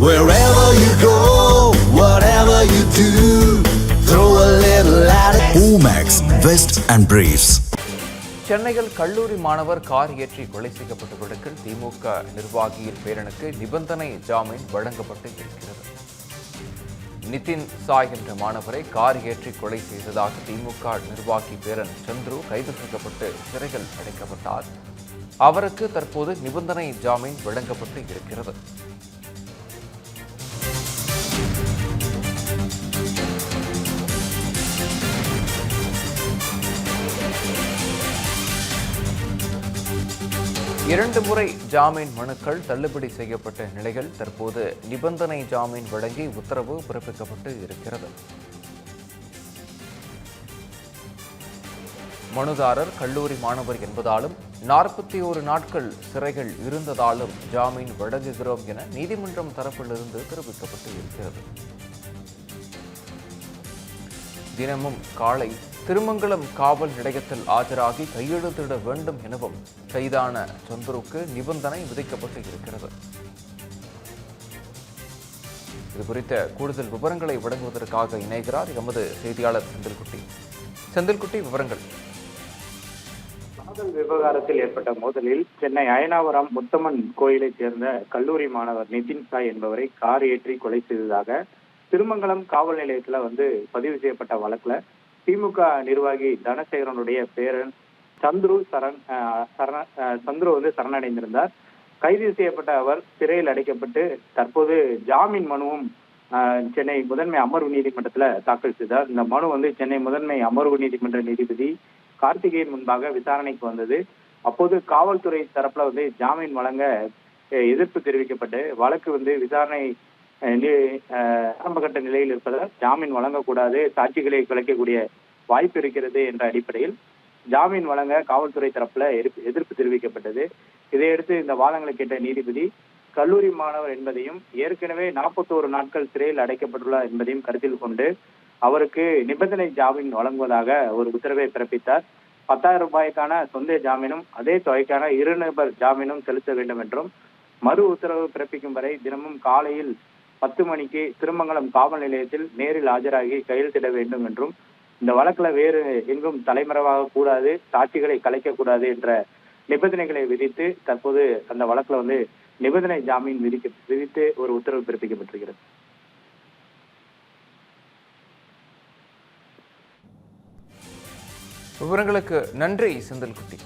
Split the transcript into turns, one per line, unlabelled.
Wherever you go, whatever you do, throw a little at it. Omax, Vest and Briefs.
சென்னையில் கல்லூரி மாணவர் car ஏற்றி கொலை செய்யப்பட்ட வழக்கில் திமுக நிர்வாகியின் பேரனுக்கு நிபந்தனை ஜாமீன் வழங்கப்பட்டு இருக்கிறது. நிதின் சாய் என்ற மாணவரை கார் ஏற்றி கொலை செய்ததாக திமுக நிர்வாகி பேரன் சந்துரு கைது செய்யப்பட்டு சிறையில் அடைக்கப்பட்டார். அவருக்கு தற்போது நிபந்தனை ஜாமீன் வழங்கப்பட்டு இருக்கிறது. இரண்டு முறை ஜாமீன் மனுக்கள் தள்ளுபடி செய்யப்பட்ட நிலையில் தற்போது நிபந்தனை ஜாமீன் வழங்கி உத்தரவு பிறப்பிக்கப்பட்டு இருக்கிறது. மனுதாரர் கல்லூரி மாணவர் என்பதாலும் 41 நாட்கள் சிறைகள் இருந்ததாலும் ஜாமீன் வழங்குகிறோம் என நீதிமன்றம் தரப்பிலிருந்து தெரிவிக்கப்பட்டு இருக்கிறது. தினமும் காலை திருமங்கலம் காவல் நிலையத்தில் ஆஜராகி கையெழுத்திட வேண்டும் எனவும் கைதான சந்துருக்கு நிபந்தனை விதிக்கப்பட்டு இருக்கிறது. இதுகுறித்த கூடுதல் விவரங்களை வழங்குவதற்காக இணைகிறார் எமது செய்தியாளர் செந்தில்குட்டி. செந்தில்குட்டி, விவரங்கள்.
காதல் விவகாரத்தில் ஏற்பட்ட மோதலில் சென்னை அயனாவரம் முத்தம்மன் கோயிலைச் சேர்ந்த கல்லூரி மாணவர் நிதின் சாய் என்பவரை கார் ஏற்றி கொலை செய்ததாக திருமங்கலம் காவல் நிலையத்துல பதிவு செய்யப்பட்ட வழக்குல திமுக நிர்வாகி தனசேகரனுடைய பேரன் சந்துரு சரணடைந்திருந்தார். கைது செய்யப்பட்ட அவர் சிறையில் அடைக்கப்பட்டு தற்போது ஜாமீன் மனுவும் சென்னை முதன்மை அமர்வு நீதிமன்றத்துல தாக்கல் செய்தார். இந்த மனு சென்னை முதன்மை அமர்வு நீதிமன்ற நீதிபதி கார்த்திகேயன் முன்பாக விசாரணைக்கு வந்தது. அப்போது காவல்துறை தரப்புல ஜாமீன் வழங்க எதிர்ப்பு தெரிவிக்கப்பட்டு வழக்கு விசாரணை ஆரம்பகட்ட நிலையில் இருப்பதால் ஜாமீன் வழங்கக்கூடாது, சாட்சிகளை குலைக்கக்கூடிய வாய்ப்பு இருக்கிறது என்ற அடிப்படையில் ஜாமீன் வழங்க காவல்துறை தரப்புல எதிர்ப்பு தெரிவிக்கப்பட்டது. இதையடுத்து இந்த வாதங்களை கேட்ட நீதிபதி கல்லூரி மாணவர் என்பதையும் ஏற்கனவே 41 நாட்கள் சிறையில் அடைக்கப்பட்டுள்ளார் என்பதையும் கருத்தில் கொண்டு அவருக்கு நிபந்தனை ஜாமீன் வழங்குவதாக ஒரு உத்தரவை பிறப்பித்தார். 10,000 ரூபாய்க்கான சொந்த ஜாமீனும் அதே தொகைக்கான 2 நபர் ஜாமீனும் செலுத்த வேண்டும் என்றும் மறு உத்தரவு பிறப்பிக்கும் வரை தினமும் காலையில் 10 மணிக்கு திருமங்கலம் காவல் நிலையத்தில் நேரில் ஆஜராகி கையெழுத்திட வேண்டும் என்றும் இந்த வழக்குல வேறு எங்கும் தலைமறைவாக கூடாது, சாட்சிகளை கலைக்கக்கூடாது என்ற நிபந்தனைகளை விதித்து தற்போது அந்த வழக்குல நிபந்தனை ஜாமீன் விதித்து ஒரு உத்தரவு பிறப்பிக்கப்பட்டிருக்கிறது.
விவரங்களுக்கு நன்றி செந்தில்குட்டி.